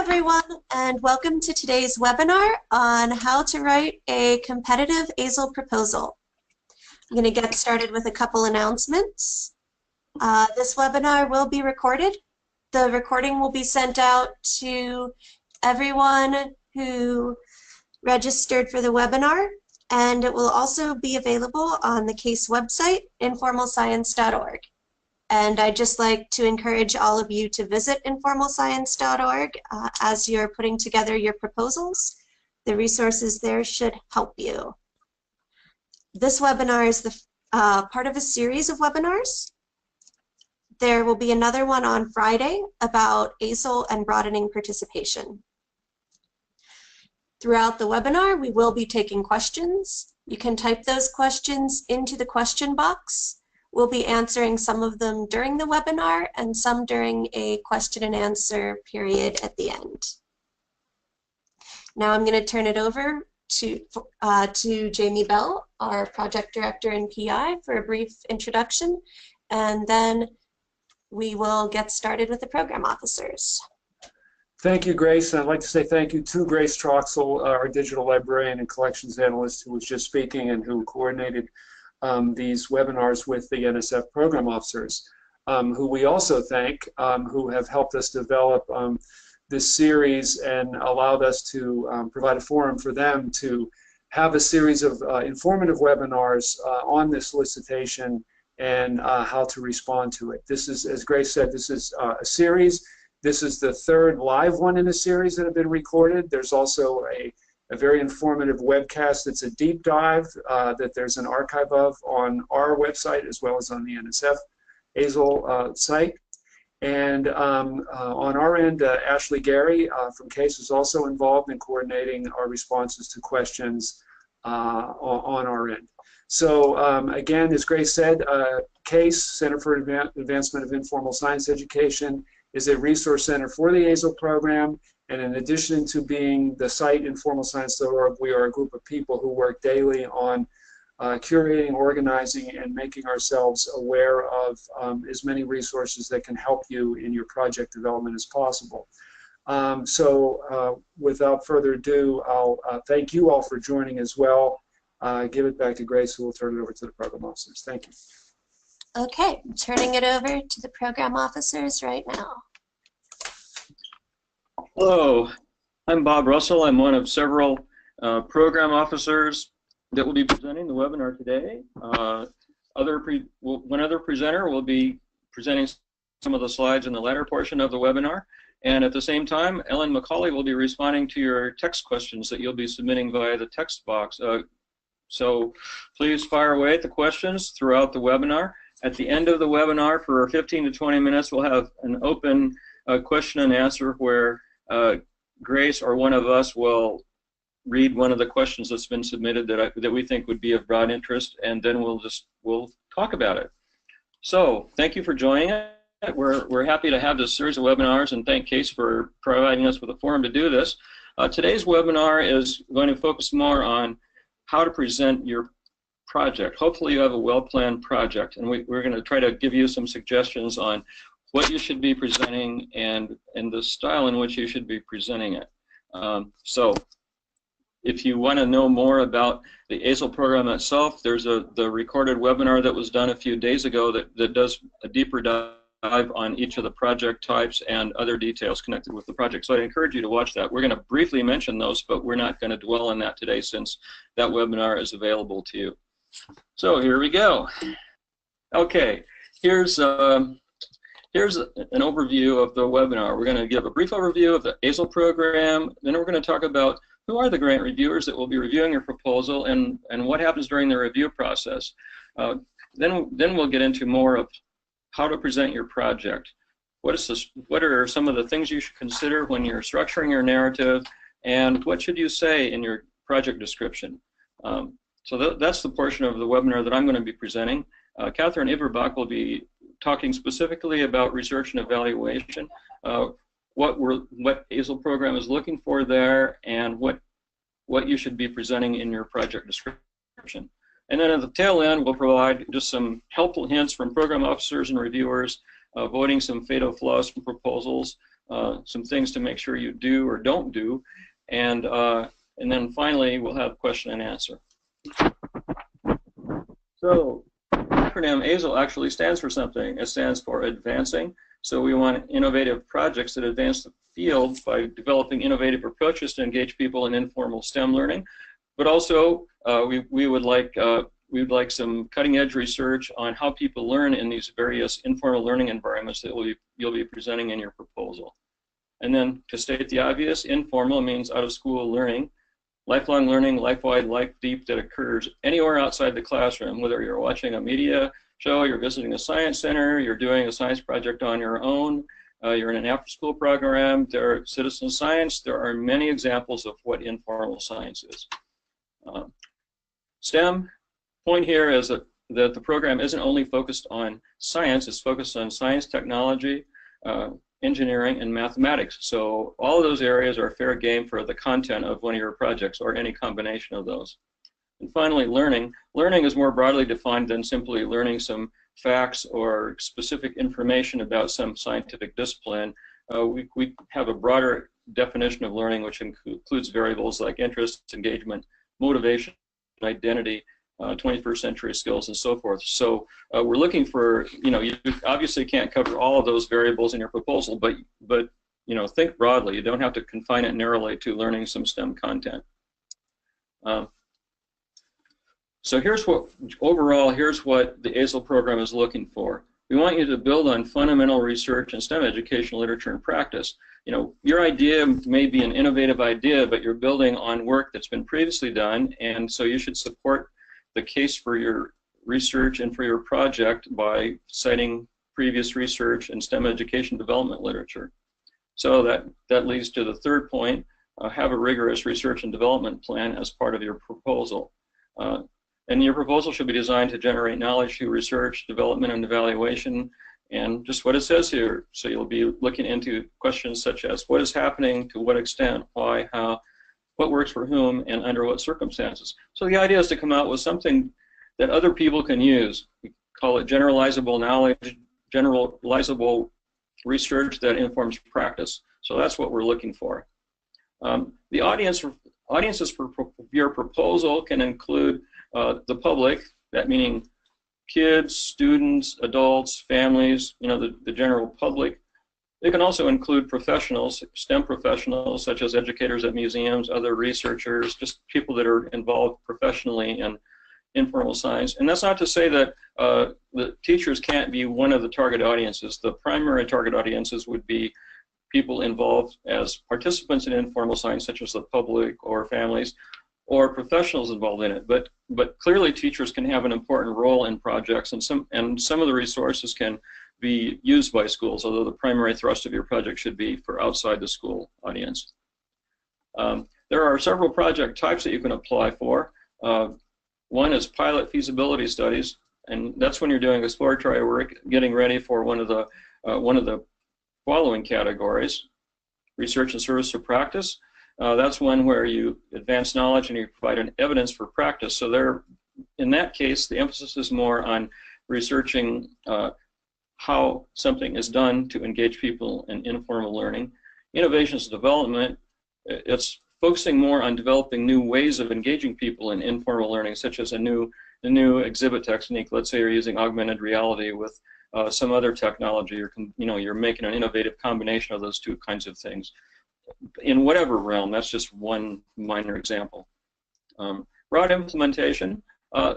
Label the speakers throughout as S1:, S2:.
S1: everyone, and welcome to today's webinar on how to write a competitive ASEL proposal. I'm going to get started with a couple announcements. This webinar will be recorded. The recording will be sent out to everyone who registered for the webinar, and it will also be available on the CASE website, informalscience.org. And I'd just like to encourage all of you to visit informalscience.org as you're putting together your proposals. The resources there should help you. This webinar is the part of a series of webinars. There will be another one on Friday about ASEL and broadening participation. Throughout the webinar, we will be taking questions. You can type those questions into the question box. We'll be answering some of them during the webinar and some during a question and answer period at the end. Now I'm going to turn it over to Jamie Bell, our project director and PI, for a brief introduction, and then we will get started with the program officers.
S2: Thank you, Grace. I'd like to say thank you to Grace Troxel, our digital librarian and collections analyst, who was just speaking and who coordinated these webinars with the NSF Program Officers, who we also thank, who have helped us develop this series and allowed us to provide a forum for them to have a series of informative webinars on this solicitation and how to respond to it. This is, as Grace said, this is a series. This is the third live one in a series that have been recorded. There's also a very informative webcast. It's a deep dive that there's an archive of on our website as well as on the NSF ASEL site. And on our end, Ashley Gary from CASE is also involved in coordinating our responses to questions on our end. So again, as Grace said, CASE, Center for Advancement of Informal Science Education, is a resource center for the ASEL program. And in addition to being the site informalscience.org, we are a group of people who work daily on curating, organizing, and making ourselves aware of as many resources that can help you in your project development as possible. Without further ado, I'll thank you all for joining as well. Give it back to Grace, who will turn it over to the program officers. Thank you.
S1: Okay, I'm turning it over to the program officers right now.
S3: Hello, I'm Bob Russell. I'm one of several program officers that will be presenting the webinar today. One other presenter will be presenting some of the slides in the latter portion of the webinar. And at the same time, Ellen McCallie will be responding to your text questions that you'll be submitting via the text box. So please fire away at the questions throughout the webinar. At the end of the webinar, for 15 to 20 minutes, we'll have an open question and answer where Grace or one of us will read one of the questions that's been submitted that we think would be of broad interest, and then we'll talk about it. So thank you for joining us. We're happy to have this series of webinars, and thank CASE for providing us with a forum to do this. Today's webinar is going to focus more on how to present your project. Hopefully you have a well-planned project, and we're going to try to give you some suggestions on what you should be presenting and the style in which you should be presenting it. So if you want to know more about the ASEL program itself, there's the recorded webinar that was done a few days ago that does a deeper dive on each of the project types and other details connected with the project. So I encourage you to watch that. We're going to briefly mention those, but we're not going to dwell on that today since that webinar is available to you. So here we go. Okay, here's an overview of the webinar. We're going to give a brief overview of the ASEL program, then we're going to talk about who are the grant reviewers that will be reviewing your proposal and what happens during the review process. Then we'll get into more of how to present your project. What are some of the things you should consider when you're structuring your narrative, and what should you say in your project description? So that's the portion of the webinar that I'm going to be presenting. Catherine Eberbach will be talking specifically about research and evaluation, what ASEL program is looking for there, and what you should be presenting in your project description. And then at the tail end, we'll provide just some helpful hints from program officers and reviewers, avoiding some fatal flaws from proposals, some things to make sure you do or don't do, and then finally we'll have question and answer. So the acronym ASEL actually stands for something. It stands for advancing. So we want innovative projects that advance the field by developing innovative approaches to engage people in informal STEM learning. But also, we would like some cutting-edge research on how people learn in these various informal learning environments that you'll be presenting in your proposal. And then, to state the obvious, informal means out-of-school learning, lifelong learning, life-wide, life-deep, that occurs anywhere outside the classroom, whether you're watching a media show, you're visiting a science center, you're doing a science project on your own, you're in an after-school program, there are citizen science. There are many examples of what informal science is. STEM, point here is that the program isn't only focused on science, it's focused on science, technology, engineering, and mathematics. So all of those areas are fair game for the content of one of your projects or any combination of those. And finally, learning. Learning is more broadly defined than simply learning some facts or specific information about some scientific discipline. We have a broader definition of learning, which includes variables like interest, engagement, motivation, identity, 21st century skills, and so forth. So we're looking for, you obviously can't cover all of those variables in your proposal, but think broadly. You don't have to confine it narrowly to learning some STEM content. So here's what the ASEL program is looking for. We want you to build on fundamental research in STEM education, literature, and practice. Your idea may be an innovative idea, but you're building on work that's been previously done, and so you should support the case for your research and for your project by citing previous research in STEM education development literature. So that leads to the third point, have a rigorous research and development plan as part of your proposal. And your proposal should be designed to generate knowledge through research, development, and evaluation, and just what it says here. So you'll be looking into questions such as what is happening, to what extent, why, how, what works for whom, and under what circumstances. So the idea is to come out with something that other people can use. We call it generalizable knowledge, generalizable research that informs practice. So that's what we're looking for. The audiences for your proposal can include the public, that meaning kids, students, adults, families, the general public. It can also include professionals, STEM professionals, such as educators at museums, other researchers, just people that are involved professionally in informal science. And that's not to say that the teachers can't be one of the target audiences. The primary target audiences would be people involved as participants in informal science, such as the public or families, or professionals involved in it. But clearly teachers can have an important role in projects, and some of the resources can be used by schools, although the primary thrust of your project should be for outside the school audience. There are several project types that you can apply for. One is pilot feasibility studies, and that's when you're doing exploratory work, getting ready for one of the following categories: research and service for practice. That's one where you advance knowledge and you provide an evidence for practice. So in that case, the emphasis is more on researching how something is done to engage people in informal learning. Innovations development, it's focusing more on developing new ways of engaging people in informal learning, such as a new exhibit technique. Let's say you're using augmented reality with some other technology, you're making an innovative combination of those two kinds of things. In whatever realm, that's just one minor example. Broad implementation,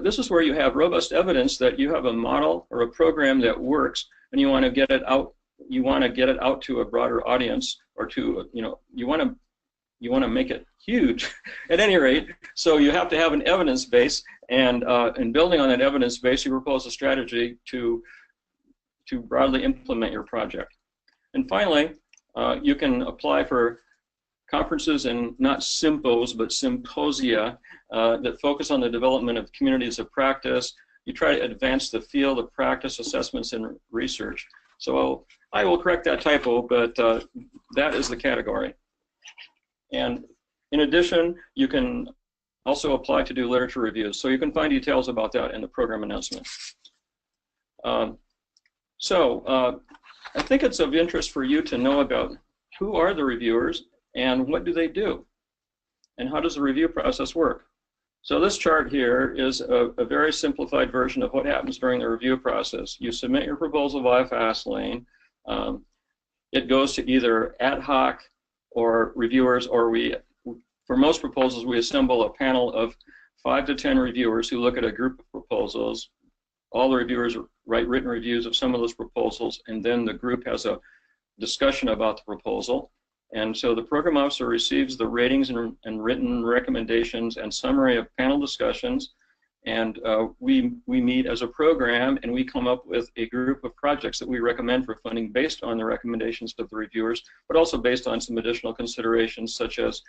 S3: this is where you have robust evidence that you have a model or a program that works, and you want to get it out. You want to get it out to a broader audience, or to you want to make it huge. At any rate, so you have to have an evidence base, and building on that evidence base, you propose a strategy to broadly implement your project. And finally, you can apply for conferences and not simpos, but symposia that focus on the development of communities of practice. You try to advance the field of practice, assessments, and research. So I will correct that typo, but that is the category. And in addition, you can also apply to do literature reviews. So you can find details about that in the program announcement. I think it's of interest for you to know about who are the reviewers and what do they do? And how does the review process work? So this chart here is a very simplified version of what happens during the review process. You submit your proposal via FastLane. It goes to either ad hoc or reviewers, or for most proposals, we assemble a panel of 5 to 10 reviewers who look at a group of proposals. All the reviewers write written reviews of some of those proposals, and then the group has a discussion about the proposal. And so the program officer receives the ratings and written recommendations and summary of panel discussions, and we meet as a program, and we come up with a group of projects that we recommend for funding based on the recommendations of the reviewers, but also based on some additional considerations such as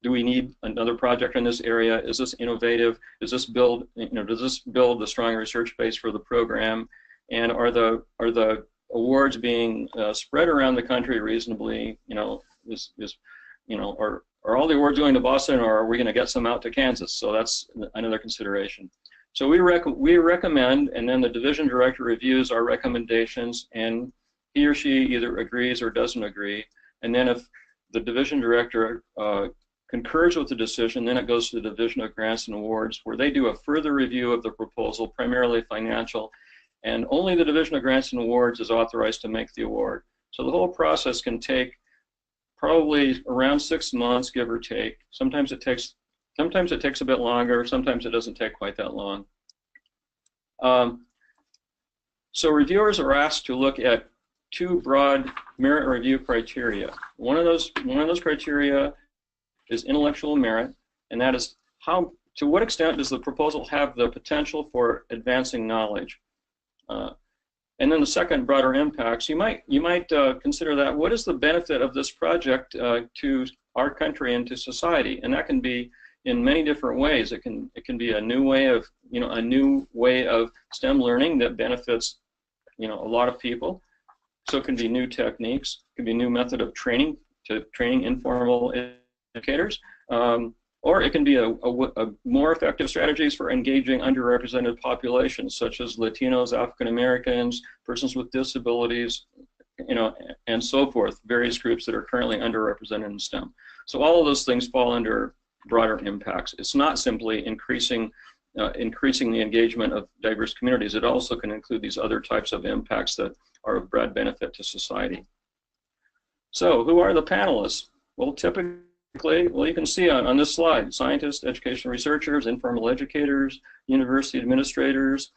S3: do we need another project in this area? Is this innovative? Does this build, does this build the strong research base for the program? And are the awards being spread around the country reasonably? Are all the awards going to Boston, or are we going to get some out to Kansas? So that's another consideration. So we recommend, and then the division director reviews our recommendations, and he or she either agrees or doesn't agree. And then if the division director concurs with the decision, then it goes to the Division of Grants and Awards, where they do a further review of the proposal, primarily financial, and only the Division of Grants and Awards is authorized to make the award. So the whole process can take probably around 6 months, give or take. Sometimes it takes a bit longer, sometimes it doesn't take quite that long. So reviewers are asked to look at 2 broad merit review criteria. One of those criteria is intellectual merit, and that is to what extent does the proposal have the potential for advancing knowledge. And then the second, broader impacts. You might consider that, what is the benefit of this project to our country and to society? And that can be in many different ways. It can be a new way of STEM learning that benefits a lot of people. So it can be new techniques, it can be a new method of training informal educators, or it can be a more effective strategies for engaging underrepresented populations such as Latinos, African Americans, persons with disabilities, and so forth, various groups that are currently underrepresented in STEM. So all of those things fall under broader impacts. It's not simply increasing the engagement of diverse communities. It also can include these other types of impacts that are of broad benefit to society. So who are the panelists? Well, typically, you can see on this slide, scientists, educational researchers, informal educators, university administrators,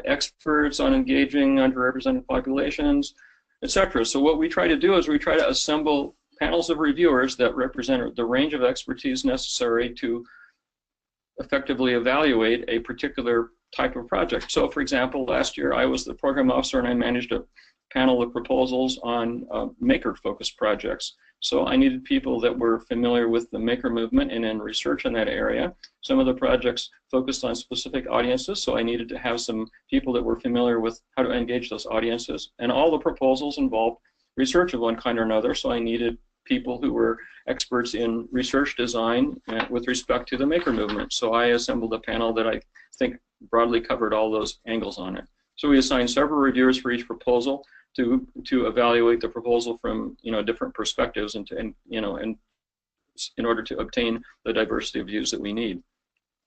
S3: experts on engaging underrepresented populations, etc. So what we try to do is we try to assemble panels of reviewers that represent the range of expertise necessary to effectively evaluate a particular type of project. So for example, last year I was the program officer and I managed a panel of proposals on maker-focused projects. So I needed people that were familiar with the maker movement and in research in that area. Some of the projects focused on specific audiences, so I needed to have some people that were familiar with how to engage those audiences. And all the proposals involved research of one kind or another, so I needed people who were experts in research design with respect to the maker movement. So I assembled a panel that I think broadly covered all those angles on it. So we assigned several reviewers for each proposal to evaluate the proposal from different perspectives and in order to obtain the diversity of views that we need.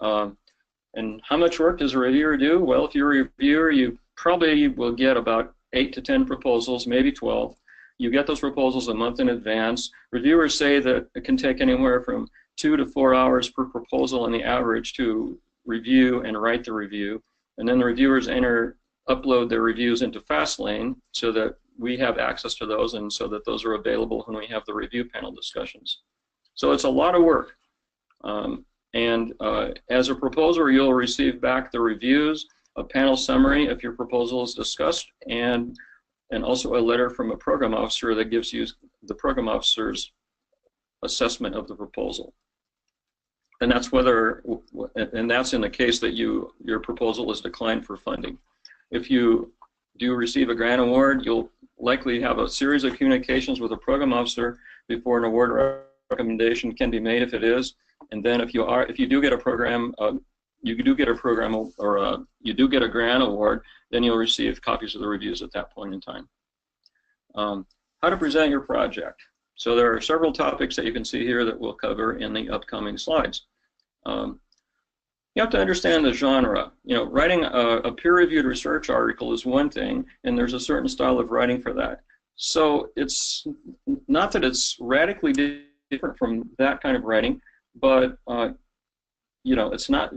S3: And how much work does a reviewer do? Well, if you're a reviewer, you probably will get about 8 to 10 proposals, maybe 12. You get those proposals a month in advance. Reviewers say that it can take anywhere from 2 to 4 hours per proposal on the average to review and write the review. And then the reviewers upload their reviews into FastLane so that we have access to those and so that those are available when we have the review panel discussions. So it's a lot of work. As a proposer, you'll receive back the reviews, a panel summary if your proposal is discussed, and also a letter from a program officer that gives you the program officer's assessment of the proposal. And that's in the case that your proposal is declined for funding. If you do receive a grant award, you'll likely have a series of communications with a program officer before an award recommendation can be made, if it is. And then if you do get a program, you do get a grant award, then you'll receive copies of the reviews at that point in time. how to present your project. So there are several topics that you can see here that we'll cover in the upcoming slides. You have to understand the genre. You know, writing a peer-reviewed research article is one thing, and there's a certain style of writing for that. So it's not that it's radically different from that kind of writing, but you know, it's not.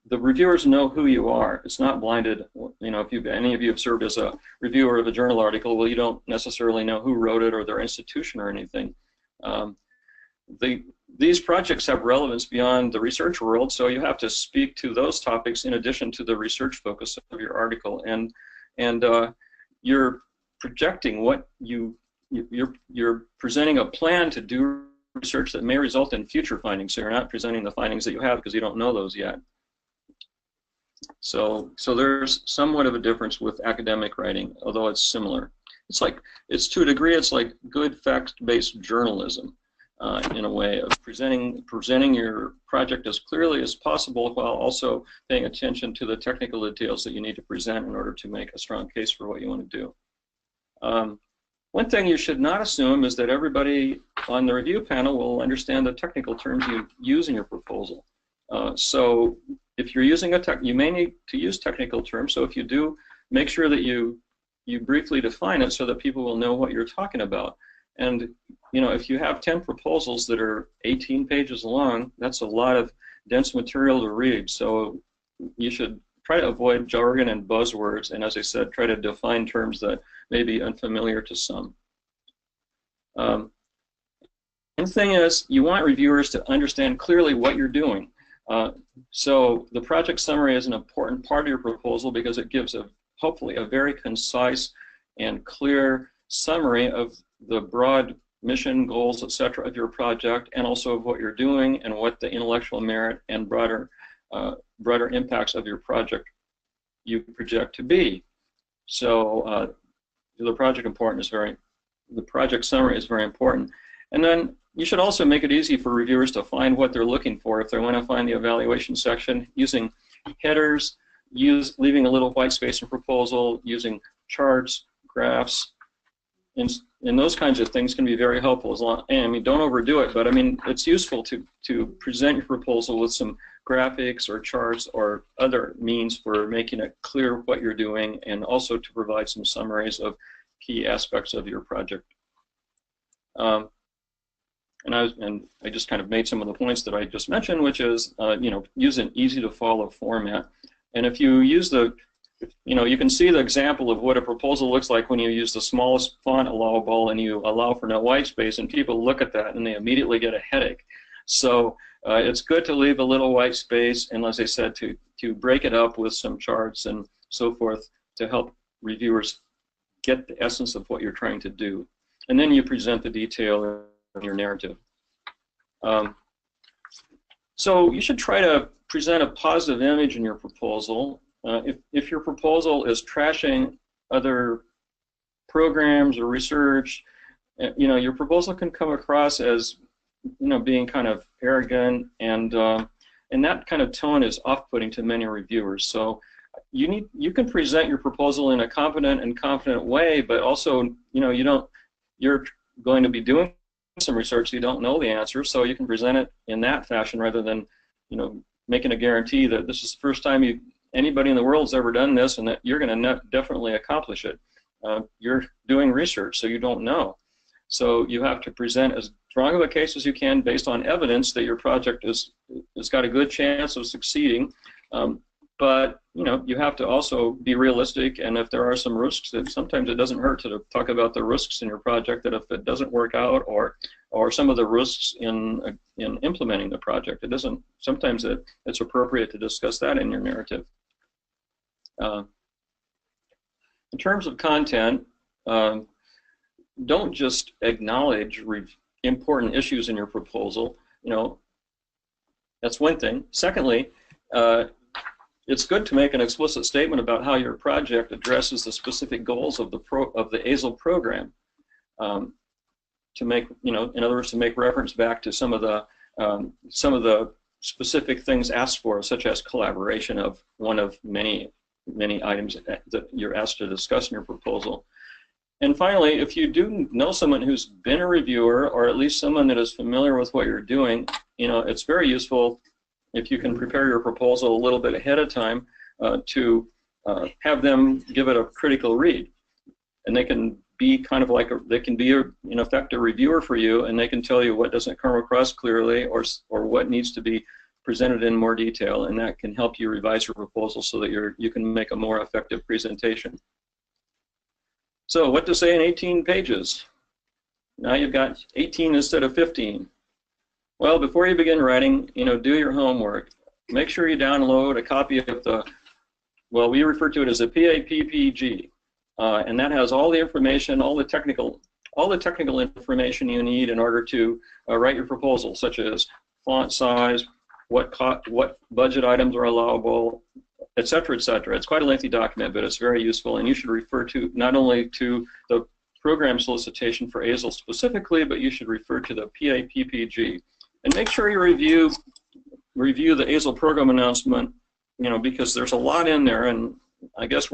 S3: The reviewers know who you are. It's not blinded. You know, if any of you have served as a reviewer of a journal article, well, you don't necessarily know who wrote it or their institution or anything. These projects have relevance beyond the research world, so you have to speak to those topics in addition to the research focus of your article, and you're projecting what you're presenting a plan to do research that may result in future findings. So you're not presenting the findings that you have because you don't know those yet. So there's somewhat of a difference with academic writing, although it's similar. It's to a degree, it's like good fact-based journalism. In a way of presenting your project as clearly as possible while also paying attention to the technical details that you need to present in order to make a strong case for what you want to do. One thing you should not assume is that everybody on the review panel will understand the technical terms you use in your proposal. So if you're using you may need to use technical terms, so if you do, make sure that you briefly define it so that people will know what you're talking about. And you know, if you have 10 proposals that are 18 pages long, that's a lot of dense material to read. So you should try to avoid jargon and buzzwords, and as I said, try to define terms that may be unfamiliar to some. And the thing is, you want reviewers to understand clearly what you're doing. So the project summary is an important part of your proposal because it gives hopefully a very concise and clear summary of the broad mission, goals, etc. of your project, and also of what you're doing and what the intellectual merit and broader impacts of your project you project to be. So the project summary is very important. And then you should also make it easy for reviewers to find what they're looking for. If they want to find the evaluation section, using headers, leaving a little white space in proposal, using charts, graphs, and those kinds of things can be very helpful. And I mean, don't overdo it, but I mean, it's useful to present your proposal with some graphics or charts or other means for making it clear what you're doing, and also to provide some summaries of key aspects of your project. And I just kind of made some of the points that I just mentioned, which is, you know, use an easy-to-follow format. And if you use you can see the example of what a proposal looks like when you use the smallest font allowable and you allow for no white space, and people look at that and they immediately get a headache. So it's good to leave a little white space, and as I said, to break it up with some charts and so forth to help reviewers get the essence of what you're trying to do. And then you present the detail in your narrative. So you should try to present a positive image in your proposal. If your proposal is trashing other programs or research, you know, your proposal can come across as, you know, being kind of arrogant, and that kind of tone is off-putting to many reviewers. So you can present your proposal in a competent and confident way, but also, you know, you're going to be doing some research, so you don't know the answer, so you can present it in that fashion rather than, you know, making a guarantee that this is the first time anybody in the world's ever done this and that you're going to definitely accomplish it. You're doing research, so you don't know. So you have to present as strong of a case as you can based on evidence that your project has got a good chance of succeeding. But you know, you have to also be realistic, and if there are some risks, that sometimes it doesn't hurt to talk about the risks in your project, that if it doesn't work out, or some of the risks in implementing the project, sometimes it's appropriate to discuss that in your narrative. In terms of content, don't just acknowledge important issues in your proposal. You know, that's one thing. Secondly, it's good to make an explicit statement about how your project addresses the specific goals of the ASEL program. To make, you know, in other words, to make reference back to some of the specific things asked for, such as collaboration of one of many items that you're asked to discuss in your proposal. And finally, if you do know someone who's been a reviewer, or at least someone that is familiar with what you're doing, it's very useful if you can prepare your proposal a little bit ahead of time to have them give it a critical read. And they can be kind of like they can be in effect a reviewer for you, and they can tell you what doesn't come across clearly or what needs to be presented in more detail, and that can help you revise your proposal so that you can make a more effective presentation. So what to say in 18 pages? Now you've got 18 instead of 15. Well, before you begin writing, do your homework. Make sure you download a copy of well, we refer to it as a PAPPG, and that has all the information, all the technical information you need in order to write your proposal, such as font size, what budget items are allowable, et cetera, et cetera. It's quite a lengthy document, but it's very useful, and you should refer to not only to the program solicitation for ASEL specifically, but you should refer to the PAPPG. And make sure you review the ASEL program announcement, because there's a lot in there, and I guess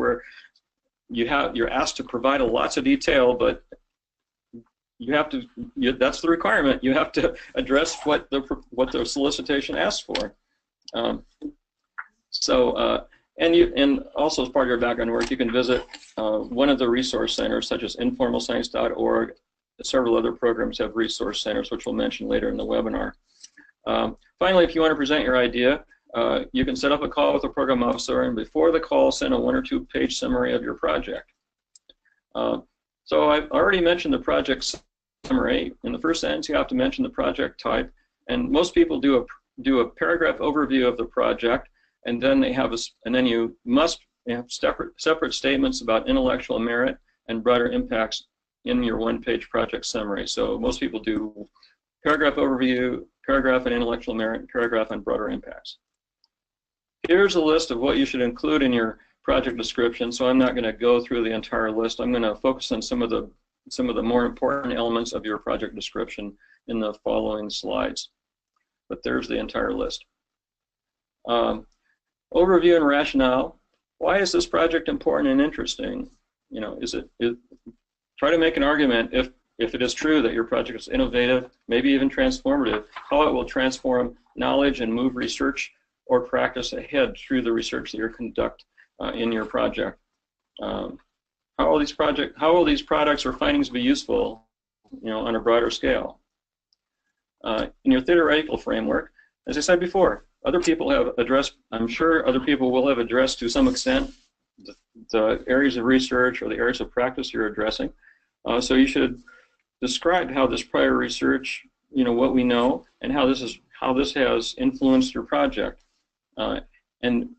S3: you're asked to provide lots of detail, but that's the requirement. You have to address what the solicitation asks for. And also as part of your background work, you can visit one of the resource centers, such as informalscience.org. Several other programs have resource centers, which we'll mention later in the webinar. Finally, if you want to present your idea, you can set up a call with a program officer, and before the call, send a 1 or 2 page summary of your project. So I've already mentioned the project summary. In the first sentence, you have to mention the project type, and most people do a paragraph overview of the project, and then you must have separate statements about intellectual merit and broader impacts in your 1-page project summary. So most people do paragraph overview, paragraph on intellectual merit, paragraph on broader impacts. Here's a list of what you should include in your project description, so I'm not going to go through the entire list. I'm going to focus on some of the more important elements of your project description in the following slides. But there's the entire list. Overview and rationale. Why is this project important and interesting? Try to make an argument if it is true that your project is innovative, maybe even transformative, how it will transform knowledge and move research or practice ahead through the research that you conduct in your project. How will these products or findings be useful, on a broader scale? In your theoretical framework, as I said before, other people have addressed, I'm sure other people will have addressed to some extent the areas of research or the areas of practice you're addressing. So you should describe how this prior research, what we know, and how this has influenced your project. And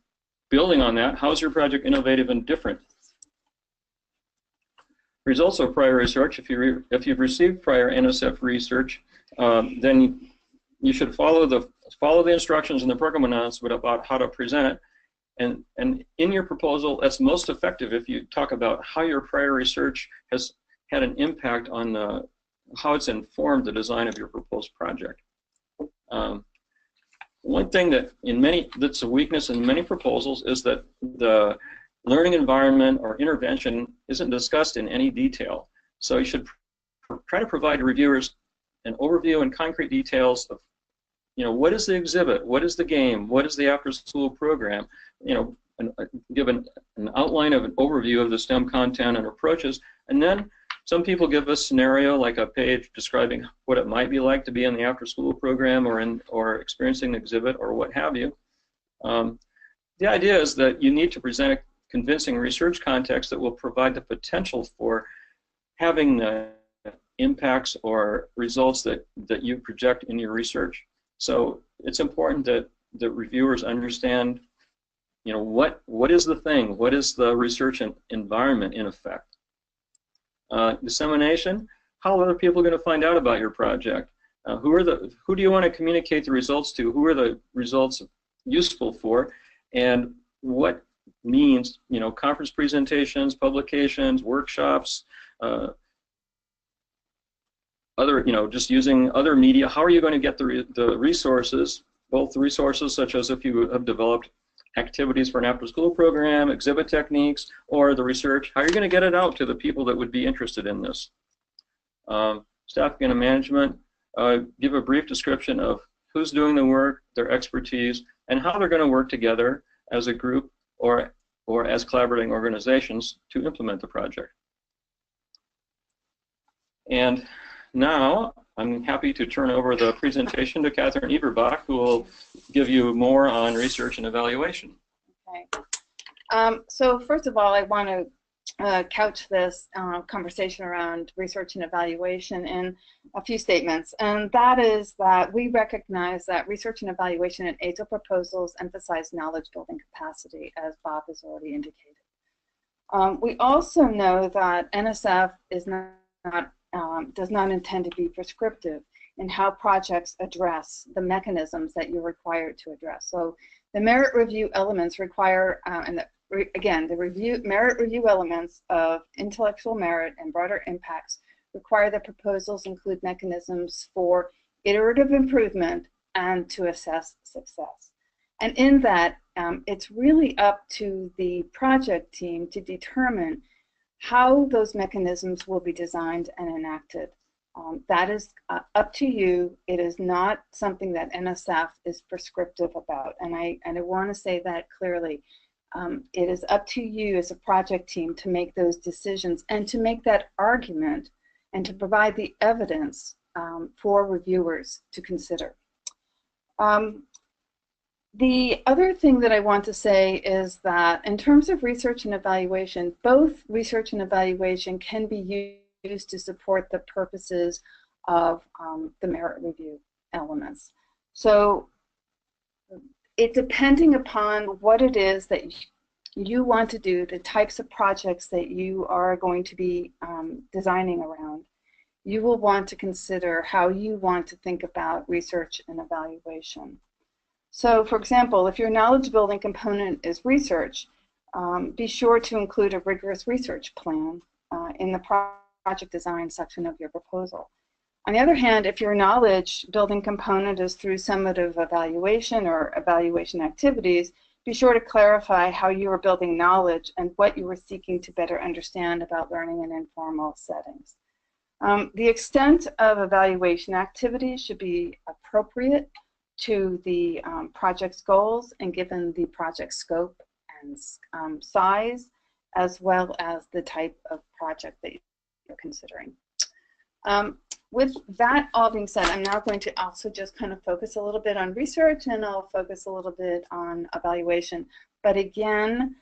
S3: building on that, how is your project innovative and different? Results of prior research. If you've received prior NSF research, then you should follow the instructions in the program announcement about how to present it. And in your proposal, that's most effective if you talk about how your prior research has had an impact on how it's informed the design of your proposed project. One thing that's a weakness in many proposals is that the learning environment or intervention isn't discussed in any detail. So you should try to provide reviewers an overview and concrete details of, what is the exhibit, what is the game, what is the after-school program, give an outline of an overview of the STEM content and approaches, and then some people give a scenario like a page describing what it might be like to be in the after-school program or experiencing the exhibit or what have you. The idea is that you need to present a convincing research context that will provide the potential for having the impacts or results that you project in your research. So it's important that the reviewers understand, what is the thing, what is the research environment in effect. Dissemination, how are other people going to find out about your project? Who do you want to communicate the results to? Who are the results useful for? And what means, conference presentations, publications, workshops, just using other media. How are you going to get the resources, both the resources such as if you have developed activities for an after-school program, exhibit techniques, or the research. How are you going to get it out to the people that would be interested in this? Staffing and management, give a brief description of who's doing the work, their expertise, and how they're going to work together as a group or as collaborating organizations to implement the project. And now I'm happy to turn over the presentation to Catherine Eberbach, who will give you more on research and evaluation.
S4: Okay. So first of all, I want to couch this conversation around research and evaluation in a few statements, and that is that we recognize that research and evaluation in ASEL proposals emphasize knowledge building capacity, as Bob has already indicated. We also know that NSF is does not intend to be prescriptive in how projects address the mechanisms that you're required to address. So the merit review elements require, again, the merit review elements of intellectual merit and broader impacts require that proposals include mechanisms for iterative improvement and to assess success. And in that, it's really up to the project team to determine how those mechanisms will be designed and enacted. That is up to you. It is not something that NSF is prescriptive about, and I want to say that clearly. It is up to you as a project team to make those decisions and to make that argument and to provide the evidence for reviewers to consider. The other thing that I want to say is that in terms of research and evaluation, both research and evaluation can be used to support the purposes of the merit review elements. So it depending upon what it is that you want to do, the types of projects that you are going to be designing around, you will want to consider how you want to think about research and evaluation. So, for example, if your knowledge building component is research, be sure to include a rigorous research plan in the project design section of your proposal. On the other hand, if your knowledge building component is through summative evaluation or evaluation activities, be sure to clarify how you are building knowledge and what you are seeking to better understand about learning in informal settings. The extent of evaluation activities should be appropriate to the project's goals and given the project scope and size, as well as the type of project that you're considering. With that all being said, I'm now going to also just kind of focus a little bit on research, and I'll focus a little bit on evaluation. But again,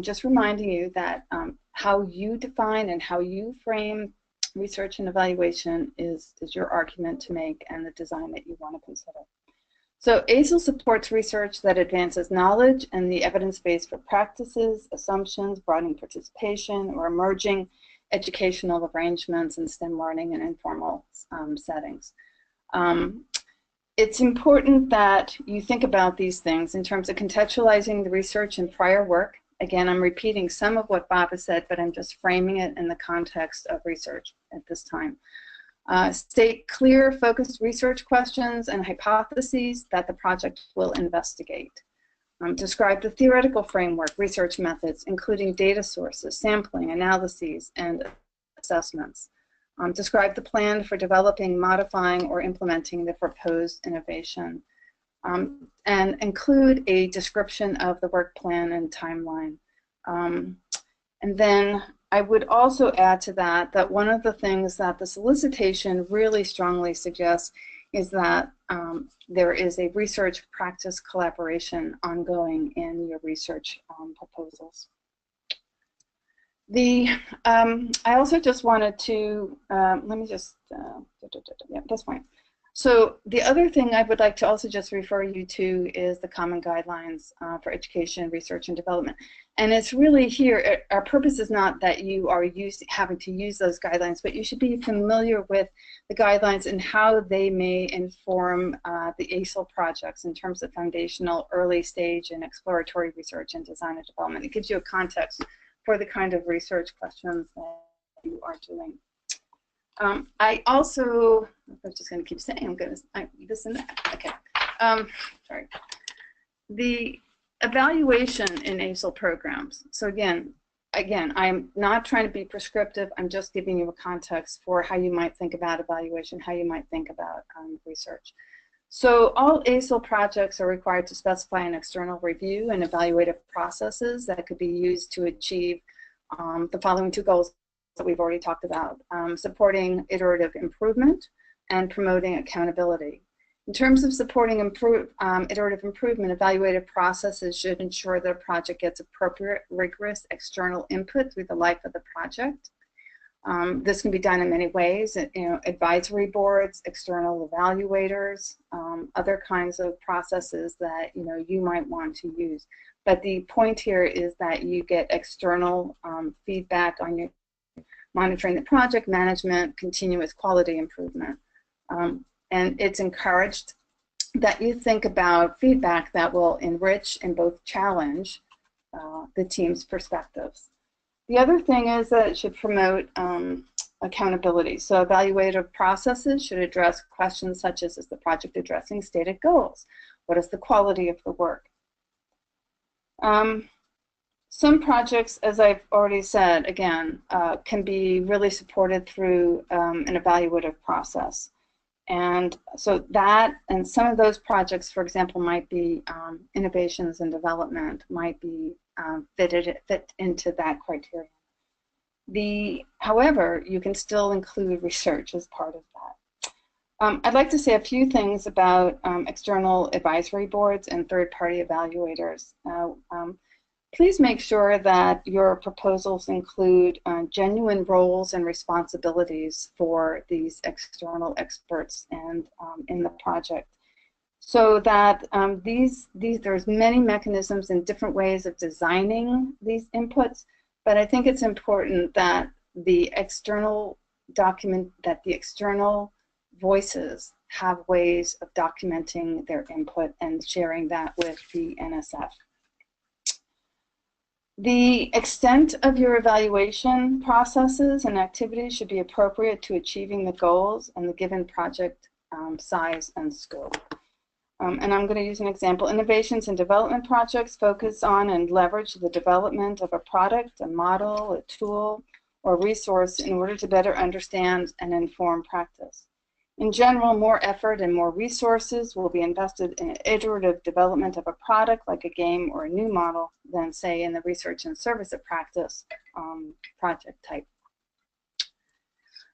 S4: just reminding you that how you define and how you frame research and evaluation is your argument to make and the design that you want to consider. So ASEL supports research that advances knowledge and the evidence base for practices, assumptions, broadening participation, or emerging educational arrangements in STEM learning and informal settings. It's important that you think about these things in terms of contextualizing the research and prior work. Again, I'm repeating some of what Bob has said, but I'm just framing it in the context of research at this time. State clear, focused research questions and hypotheses that the project will investigate. Describe the theoretical framework, research methods, including data sources, sampling, analyses, and assessments. Describe the plan for developing, modifying, or implementing the proposed innovation. And include a description of the work plan and timeline. And then I would also add to that one of the things that the solicitation really strongly suggests is that there is a research practice collaboration ongoing in your research proposals. I also just wanted to, let me just, yeah, that's fine. So the other thing I would like to also just refer you to is the common guidelines for education, research, and development. And it's really here, our purpose is not that you are having to use those guidelines, but you should be familiar with the guidelines and how they may inform the ASEL projects in terms of foundational, early stage, and exploratory research and design and development. It gives you a context for the kind of research questions that you are doing. I also, I'm just going to keep saying, I'm going to, this and that, okay. Sorry. evaluation in ASEL programs. So again, I'm not trying to be prescriptive. I'm just giving you a context for how you might think about evaluation, how you might think about research. So all ASEL projects are required to specify an external review and evaluative processes that could be used to achieve the following two goals that we've already talked about: supporting iterative improvement and promoting accountability. In terms of supporting iterative improvement, evaluative processes should ensure that a project gets appropriate, rigorous external input through the life of the project. This can be done in many ways, advisory boards, external evaluators, other kinds of processes that you might want to use. But the point here is that you get external feedback on your monitoring the project, management, continuous quality improvement. And it's encouraged that you think about feedback that will enrich and both challenge the team's perspectives. The other thing is that it should promote accountability. So evaluative processes should address questions such as, is the project addressing stated goals? What is the quality of the work? Some projects, as I've already said, again, can be really supported through an evaluative process. And so that, and some of those projects, for example, might be innovations and development, might be fit into that criteria. However, you can still include research as part of that. I'd like to say a few things about external advisory boards and third-party evaluators. Please make sure that your proposals include genuine roles and responsibilities for these external experts and in the project, so that there's many mechanisms and different ways of designing these inputs. But I think it's important that the external voices have ways of documenting their input and sharing that with the NSF. The extent of your evaluation processes and activities should be appropriate to achieving the goals and the given project size and scope. And I'm going to use an example. Innovations and development projects focus on and leverage the development of a product, a model, a tool, or resource in order to better understand and inform practice. In general, more effort and more resources will be invested in iterative development of a product like a game or a new model than, say, in the research and service of practice project type.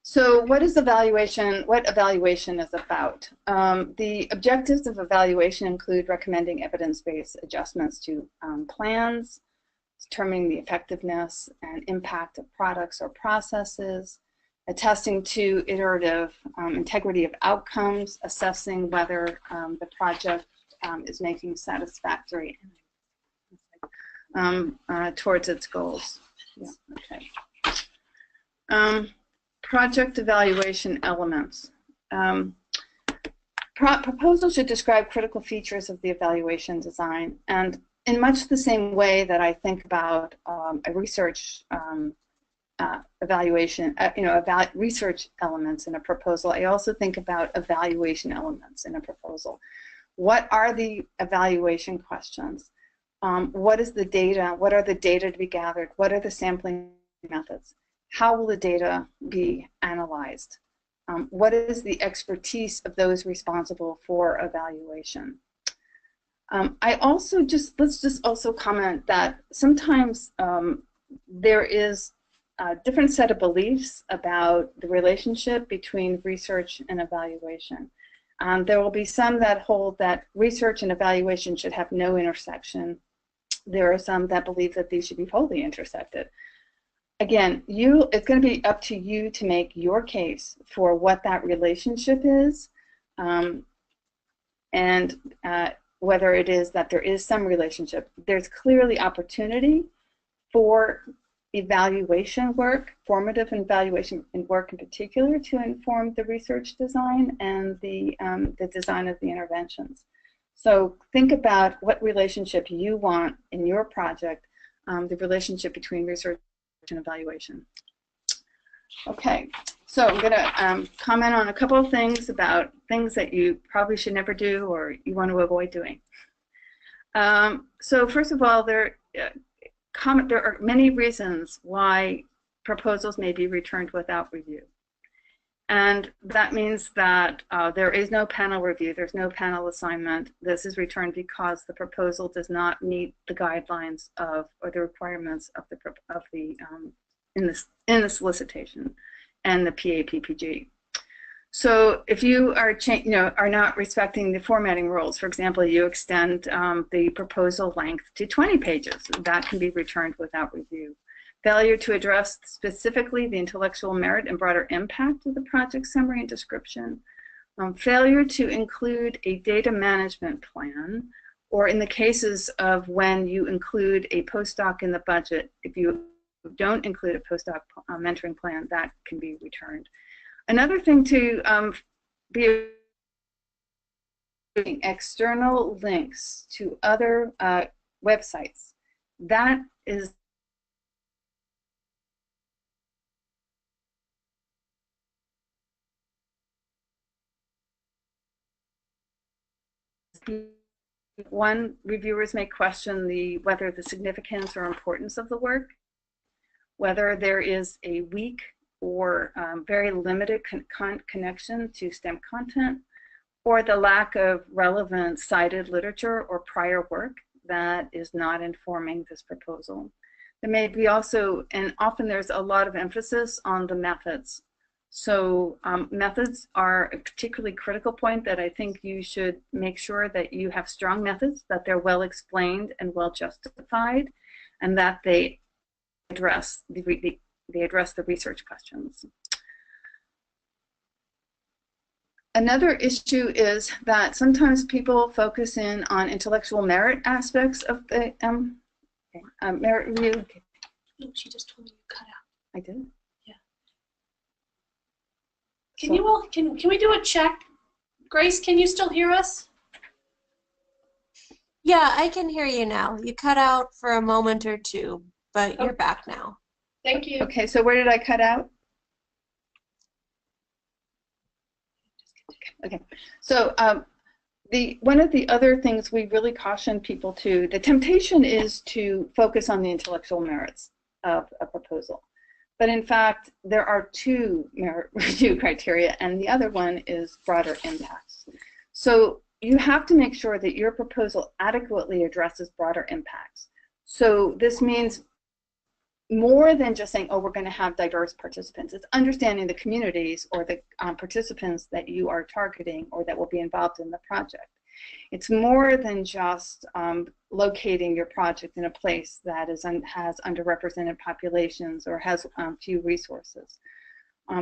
S4: So what is evaluation? What evaluation is about? The objectives of evaluation include recommending evidence-based adjustments to plans, determining the effectiveness and impact of products or processes, attesting to iterative integrity of outcomes, assessing whether the project is making satisfactory towards its goals. Yeah, okay. Project evaluation elements. Proposals should describe critical features of the evaluation design, and in much the same way that I think about a research evaluation, research elements in a proposal, I also think about evaluation elements in a proposal. What are the evaluation questions? What is the data? What are the data to be gathered? What are the sampling methods? How will the data be analyzed? What is the expertise of those responsible for evaluation? Let's just also comment that sometimes there is a different set of beliefs about the relationship between research and evaluation. There will be some that hold that research and evaluation should have no intersection. There are some that believe that these should be wholly intersected. Again, it's going to be up to you to make your case for what that relationship is, and whether it is that there is some relationship. There's clearly opportunity for evaluation work, formative evaluation work in particular, to inform the research design and the design of the interventions. So think about what relationship you want in your project, the relationship between research and evaluation. Okay, so I'm going to comment on a couple of things about things that you probably should never do or you want to avoid doing. So first of all, there are many reasons why proposals may be returned without review. And that means that there is no panel review, there's no panel assignment. This is returned because the proposal does not meet the guidelines of, or the requirements of the in the solicitation and the PAPPG. So if you are are not respecting the formatting rules, for example, you extend the proposal length to 20 pages, that can be returned without review. Failure to address specifically the intellectual merit and broader impact of the project summary and description. Failure to include a data management plan, or in the cases of when you include a postdoc in the budget, if you don't include a postdoc mentoring plan, that can be returned. Another thing to be external links to other websites. That is one, reviewers may question whether the significance or importance of the work, whether there is a weak or very limited connection to STEM content, or the lack of relevant cited literature or prior work that is not informing this proposal. There may be also, and often there's a lot of emphasis on the methods. So methods are a particularly critical point that I think you should make sure that you have strong methods, that they're well explained and well justified, and that they address the research questions. Another issue is that sometimes people focus in on intellectual merit aspects of the merit review.
S1: Oh, she just told me you cut out.
S4: I did?
S1: Yeah. Can you all, can we do a check? Grace, can you still hear us? Yeah, I can hear you now. You cut out for a moment or two, but you're back now.
S5: Thank you.
S4: Okay, so where did I cut out? Okay, so one of the other things we really caution people to, the temptation is to focus on the intellectual merits of a proposal. But in fact, there are two merit review criteria, and the other one is broader impacts. So you have to make sure that your proposal adequately addresses broader impacts. So this means more than just saying, oh, we're going to have diverse participants. It's understanding the communities or the participants that you are targeting or that will be involved in the project. It's more than just locating your project in a place that has underrepresented populations or has few resources.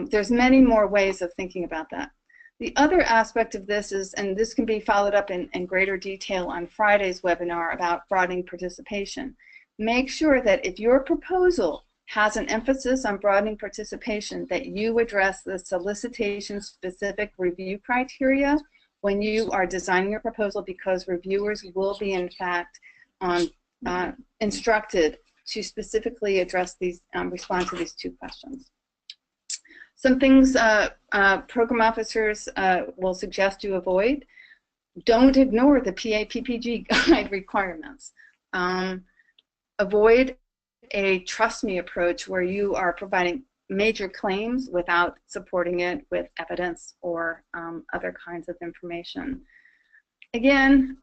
S4: There's many more ways of thinking about that. The other aspect of this is, and this can be followed up in greater detail on Friday's webinar about broadening participation. Make sure that if your proposal has an emphasis on broadening participation, that you address the solicitation-specific review criteria when you are designing your proposal, because reviewers will be, in fact, instructed to specifically address these, respond to these two questions. Some things program officers will suggest you avoid. Don't ignore the PAPPG guide requirements. Avoid a trust me approach where you are providing major claims without supporting it with evidence or other kinds of information. Again,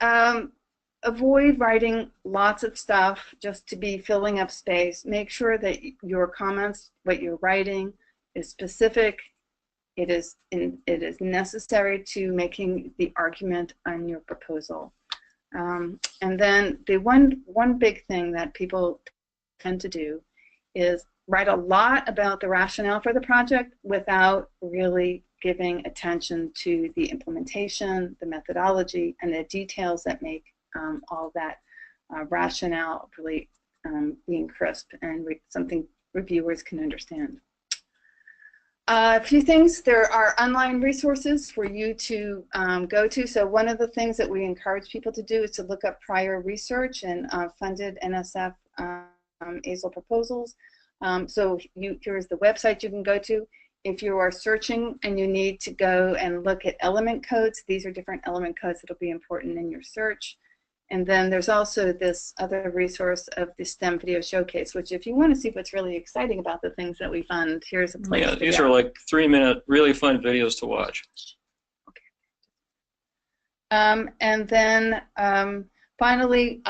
S4: avoid writing lots of stuff just to be filling up space. Make sure that your comments, what you're writing, is specific. It is necessary to making the argument on your proposal. And then the one big thing that people tend to do is write a lot about the rationale for the project without really giving attention to the implementation, the methodology, and the details that make all that rationale really being crisp and something reviewers can understand. A few things. There are online resources for you to go to. So one of the things that we encourage people to do is to look up prior research and funded NSF ASEL proposals. So here's the website you can go to. If you are searching and you need to go and look at element codes, these are different element codes that will be important in your search. And then there's also this other resource of the STEM video showcase, which if you want to see what's really exciting about the things that we fund, here's a place to go.
S3: These are like 3-minute, really fun videos to watch.
S4: And then finally,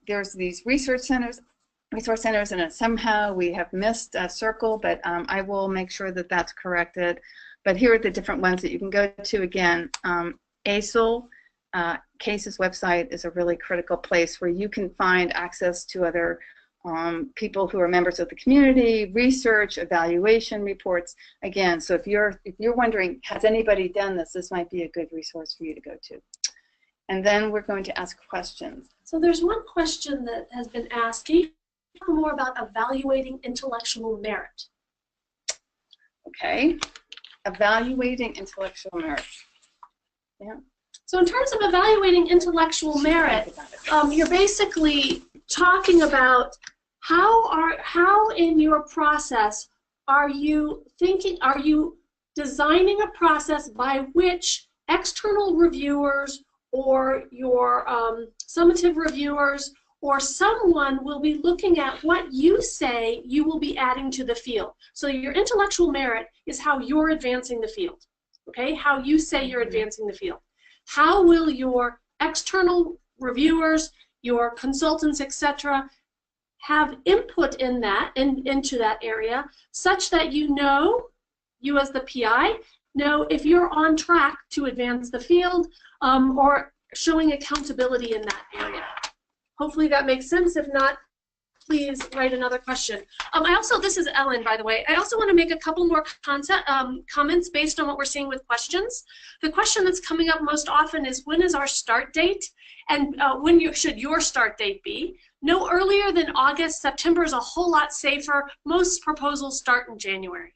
S4: there's these resource centers, and somehow we have missed a circle, but I will make sure that that's corrected. But here are the different ones that you can go to. Again, ASEL, CASE's website is a really critical place where you can find access to other people who are members of the community, research, evaluation reports. Again, so if you're wondering, has anybody done this, this might be a good resource for you to go to. And then we're going to ask questions.
S5: So there's one question that has been asked. Can you talk more about evaluating intellectual merit?
S4: Okay, evaluating intellectual merit. Yeah.
S5: So in terms of evaluating intellectual merit, you're basically talking about how in your process are you designing a process by which external reviewers or your summative reviewers or someone will be looking at what you say you will be adding to the field. So your intellectual merit is how you're advancing the field, okay? How you say you're advancing the field. How will your external reviewers, your consultants, etc., have input in that, into that area, such that you as the PI, know if you're on track to advance the field or showing accountability in that area. Hopefully that makes sense. If not, please write another question. This is Ellen, by the way. I also want to make a couple more comments based on what we're seeing with questions. The question that's coming up most often is, when is our start date? And when should your start date be? No earlier than August. September is a whole lot safer. Most proposals start in January.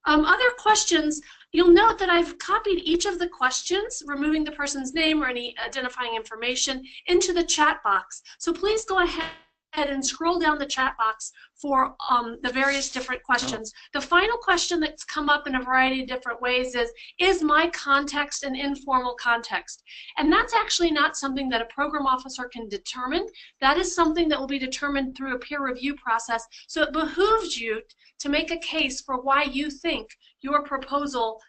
S5: Other questions, you'll note that I've copied each of the questions, removing the person's name or any identifying information, into the chat box. So please go ahead and scroll down the chat box for the various different questions. The final question that's come up in a variety of different ways is my context an informal context? And that's actually not something that a program officer can determine. That is something that will be determined through a peer review process. So it behooves you to make a case for why you think your proposal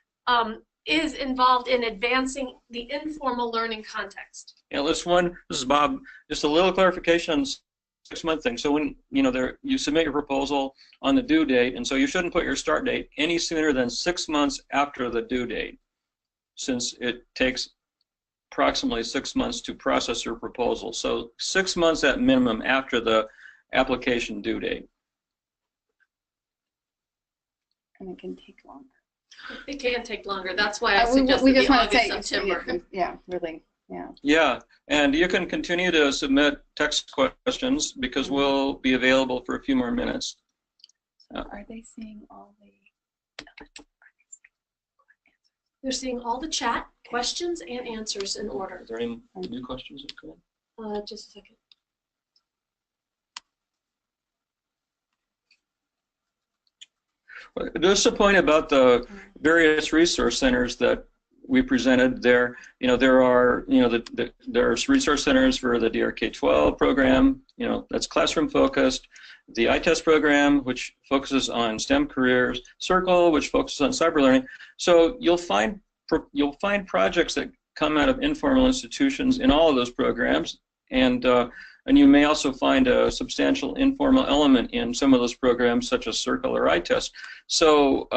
S5: is involved in advancing the informal learning context.
S3: Yeah, this is Bob. Just a little clarification on 6-month thing. So when you submit your proposal on the due date, and so you shouldn't put your start date any sooner than 6 months after the due date, since it takes approximately 6 months to process your proposal. So 6 months at minimum after the application due date.
S4: And it can take longer.
S5: It can take longer. That's why I suggested the August, September.
S4: Yeah, really. Yeah.
S3: Yeah, and you can continue to submit text questions because we'll be available for a few more minutes.
S4: Are they seeing all the?
S5: They're seeing all the chat questions and answers in order.
S3: Are there any new questions that come in?
S5: Just a second.
S3: Just a point about the various resource centers that we presented there. There are, there's resource centers for the DRK-12 program, that's classroom focused. The ITEST program, which focuses on STEM careers. Circle, which focuses on cyber learning. So you'll find projects that come out of informal institutions in all of those programs, and you may also find a substantial informal element in some of those programs, such as Circle or ITEST. So,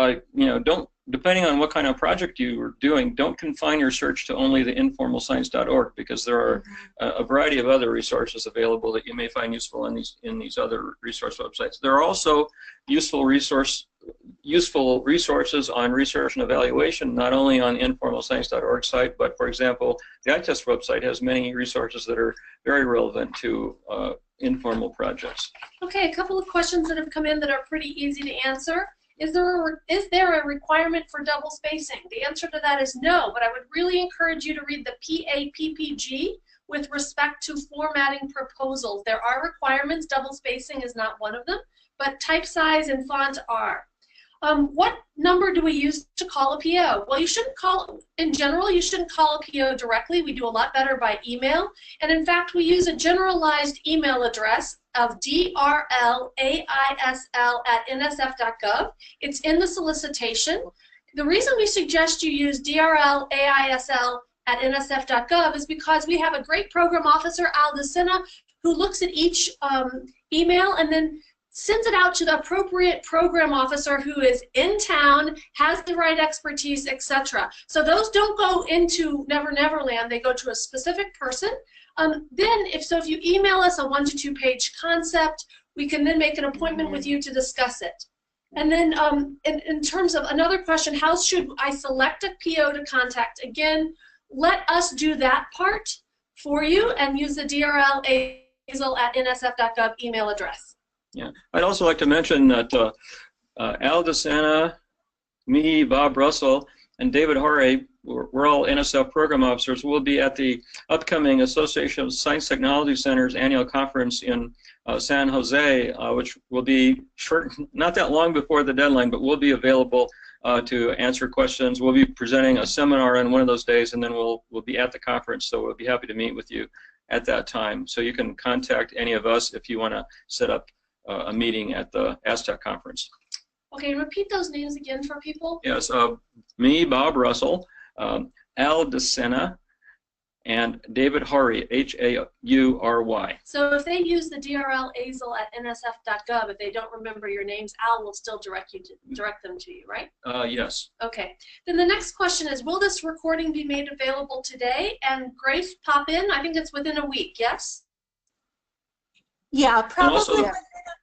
S3: depending on what kind of project you are doing, don't confine your search to only the informalscience.org, because there are a variety of other resources available that you may find useful in these other resource websites. There are also useful resources on research and evaluation, not only on the informalscience.org site, but for example, the ITEST website has many resources that are very relevant to informal projects.
S5: Okay, a couple of questions that have come in that are pretty easy to answer. Is there a requirement for double spacing? The answer to that is no, but I would really encourage you to read the PAPPG with respect to formatting proposals. There are requirements. Double spacing is not one of them, but type size and font are. what number do we use to call a PO? Well, you shouldn't call, in general, you shouldn't call a PO directly. We do a lot better by email. And in fact, we use a generalized email address of drlaisl@nsf.gov. It's in the solicitation. The reason we suggest you use drlaisl@nsf.gov is because we have a great program officer, Al DeSena, who looks at each email and then sends it out to the appropriate program officer who is in town, has the right expertise, etc. So those don't go into Never Never Land, they go to a specific person. Then if you email us a 1 to 2 page concept, we can then make an appointment with you to discuss it. And then in terms of another question, how should I select a PO to contact? Again, let us do that part for you and use the drlaisl@nsf.gov email address.
S3: Yeah, I'd also like to mention that Al DeSena, me, Bob Russell, and David Horry, we're all NSF program officers, will be at the upcoming Association of Science Technology Centers annual conference in San Jose, which will be short, not that long before the deadline, but we'll be available to answer questions. We'll be presenting a seminar on one of those days, and then we'll be at the conference, so we'll be happy to meet with you at that time. So you can contact any of us if you want to set up a meeting at the Aztec conference.
S5: Okay, repeat those names again for people.
S3: Yes, me, Bob Russell, Al DeSena, and David Horry, H-A-U-R-Y.
S5: So if they use the drlaisl@nsf.gov, if they don't remember your names, Al will still direct them to you, right?
S3: Yes.
S5: Okay. Then the next question is, will this recording be made available today? And Grace, pop in. I think it's within a week, yes?
S1: Yeah, probably
S3: also,
S1: within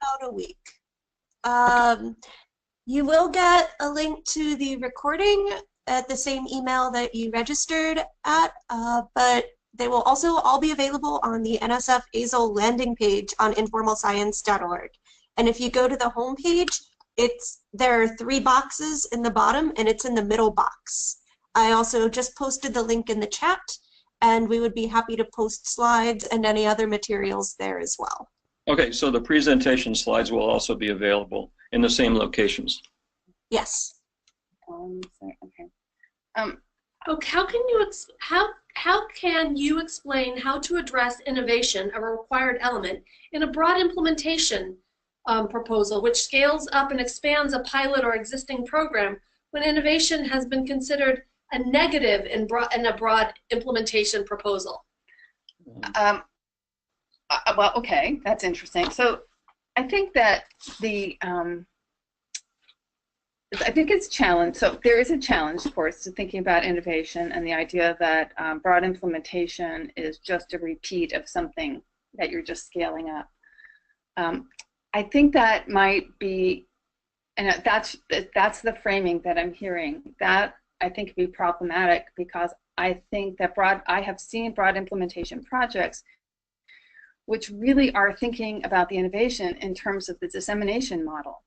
S1: about a week. You will get a link to the recording at the same email that you registered at, but they will also all be available on the NSF ASEL landing page on informalscience.org. And if you go to the home page, there are 3 boxes in the bottom, and it's in the middle box. I also just posted the link in the chat, and we would be happy to post slides and any other materials there as well.
S3: Okay, so the presentation slides will also be available in the same locations.
S1: Yes.
S4: Okay.
S5: How can you explain how to address innovation, a required element, in a broad implementation proposal which scales up and expands a pilot or existing program when innovation has been considered a negative in a broad implementation proposal?
S4: Well, okay, that's interesting. So I think that I think it's a challenge. So there is a challenge, of course, to thinking about innovation and the idea that broad implementation is just a repeat of something that you're just scaling up. I think that might be, and that's the framing that I'm hearing. That I think would be problematic because I think that I have seen broad implementation projects which really are thinking about the innovation in terms of the dissemination model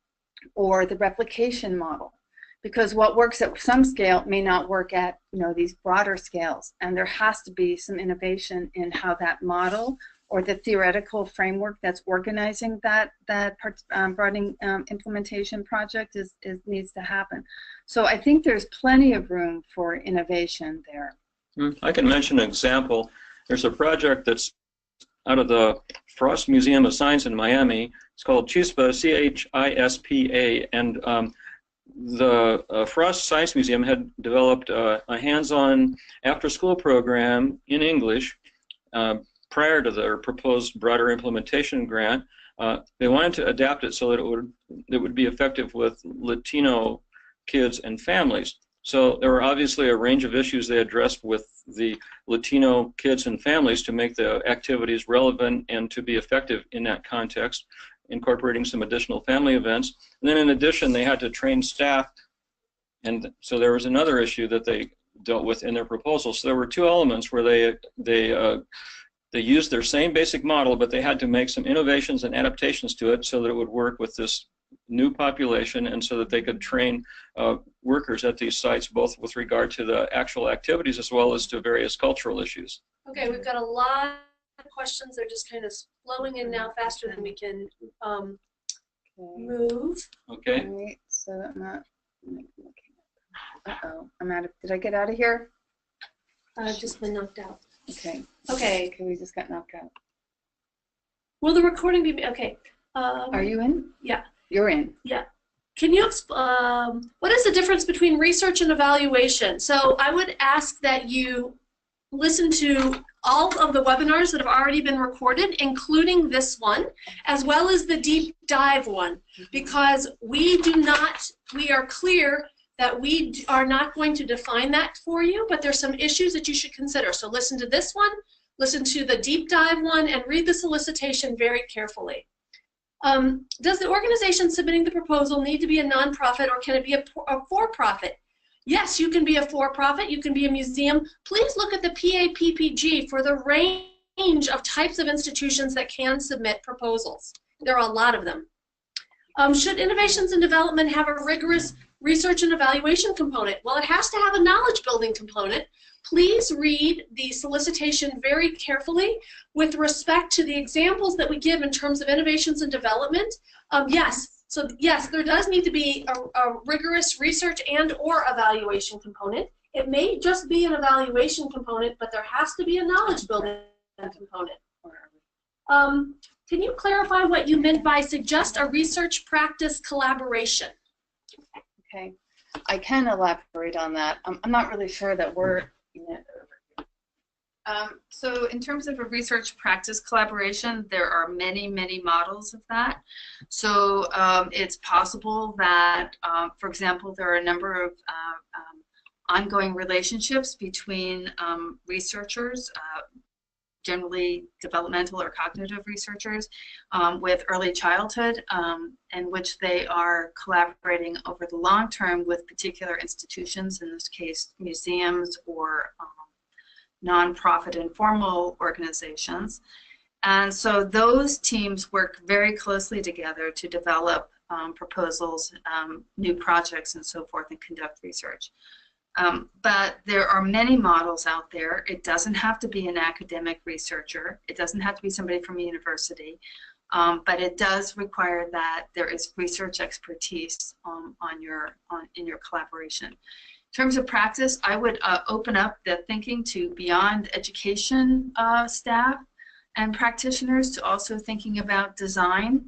S4: or the replication model, because what works at some scale may not work at these broader scales, and there has to be some innovation in how that model or the theoretical framework that's organizing that broad implementation project needs to happen. So I think there's plenty of room for innovation there.
S3: I can mention an example. There's a project that's out of the Frost Museum of Science in Miami. It's called CHISPA, C-H-I-S-P-A, and the Frost Science Museum had developed a hands-on after-school program in English prior to their proposed broader implementation grant. They wanted to adapt it so that it would be effective with Latino kids and families. So there were obviously a range of issues they addressed with the Latino kids and families to make the activities relevant and to be effective in that context, incorporating some additional family events. And then in addition, they had to train staff, and so there was another issue that they dealt with in their proposal. So there were 2 elements where they used their same basic model, but they had to make some innovations and adaptations to it so that it would work with this new population and so that they could train workers at these sites, both with regard to the actual activities as well as to various cultural issues.
S5: Okay, we've got a lot of questions. They're just kind of flowing in now faster than we can move.
S3: Okay.
S4: Right. So I'm not looking at them. Uh-oh, I'm out of, did I get out of here?
S5: I've just been knocked out.
S4: Okay.
S5: Okay.
S4: Okay, we just got knocked out.
S5: Will the recording be, okay.
S4: Are you in?
S5: Yeah.
S4: You're in.
S5: Yeah. Can you, what is the difference between research and evaluation? So I would ask that you listen to all of the webinars that have already been recorded, including this one, as well as the deep dive one, because we are clear that we are not going to define that for you, but there's some issues that you should consider. So listen to this one, listen to the deep dive one, and read the solicitation very carefully. Does the organization submitting the proposal need to be a nonprofit, or can it be a for-profit? Yes, you can be a for-profit, you can be a museum. Please look at the PAPPG for the range of types of institutions that can submit proposals. There are a lot of them. Should innovations and development have a rigorous research and evaluation component? Well, it has to have a knowledge building component. Please read the solicitation very carefully with respect to the examples that we give in terms of innovations and development. Yes, there does need to be a rigorous research and or evaluation component. It may just be an evaluation component, but there has to be a knowledge building component. Can you clarify what you meant by suggest a research practice collaboration?
S4: Okay, I can elaborate on that. I'm not really sure that we're
S6: so in terms of a research practice collaboration, there are many, many models of that. So it's possible that, for example, there are a number of ongoing relationships between researchers, generally developmental or cognitive researchers, with early childhood, in which they are collaborating over the long term with particular institutions, in this case museums or nonprofit informal organizations. And so those teams work very closely together to develop proposals, new projects, and so forth, and conduct research. But there are many models out there. It doesn't have to be an academic researcher. It doesn't have to be somebody from a university. But it does require that there is research expertise in your collaboration. In terms of practice, I would open up the thinking to beyond education staff and practitioners to also thinking about design,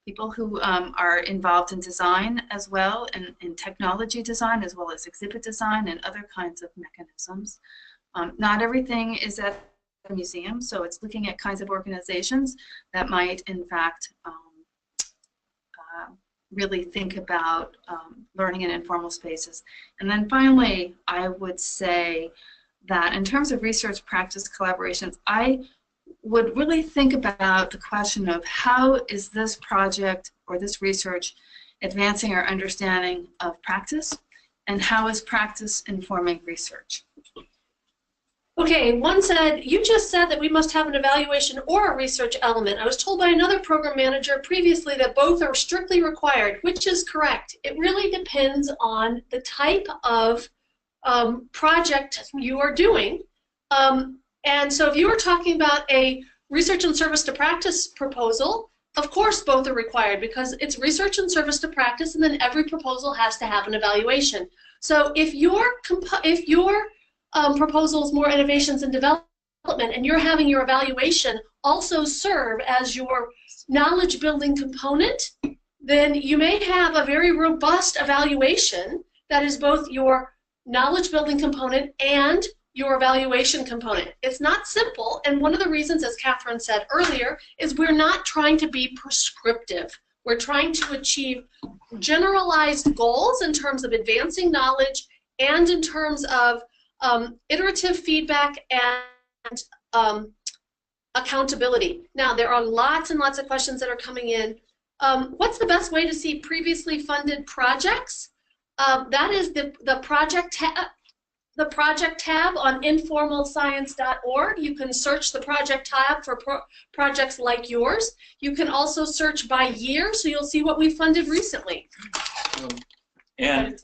S6: people who are involved in design as well, and in technology design as well as exhibit design and other kinds of mechanisms. Not everything is at a museum, so it's looking at kinds of organizations that might in fact really think about learning in informal spaces. And then finally, I would say that in terms of research practice collaborations, I would really think about the question of how is this project or this research advancing our understanding of practice, and how is practice informing research?
S5: Okay, one said, you just said that we must have an evaluation or a research element. I was told by another program manager previously that both are strictly required, which is correct. It really depends on the type of project you are doing. And so if you were talking about a research and service to practice proposal, of course both are required, because it's research and service to practice, and then every proposal has to have an evaluation. So if your proposal is more innovations and development, and you're having your evaluation also serve as your knowledge building component, then you may have a very robust evaluation that is both your knowledge building component and your evaluation component. It's not simple, and one of the reasons, as Catherine said earlier, is we're not trying to be prescriptive. We're trying to achieve generalized goals in terms of advancing knowledge and in terms of iterative feedback and accountability. Now, there are lots and lots of questions that are coming in. What's the best way to see previously funded projects? That is the project tab on informalscience.org. You can search the project tab for projects like yours. You can also search by year, so you'll see what we funded recently.
S3: And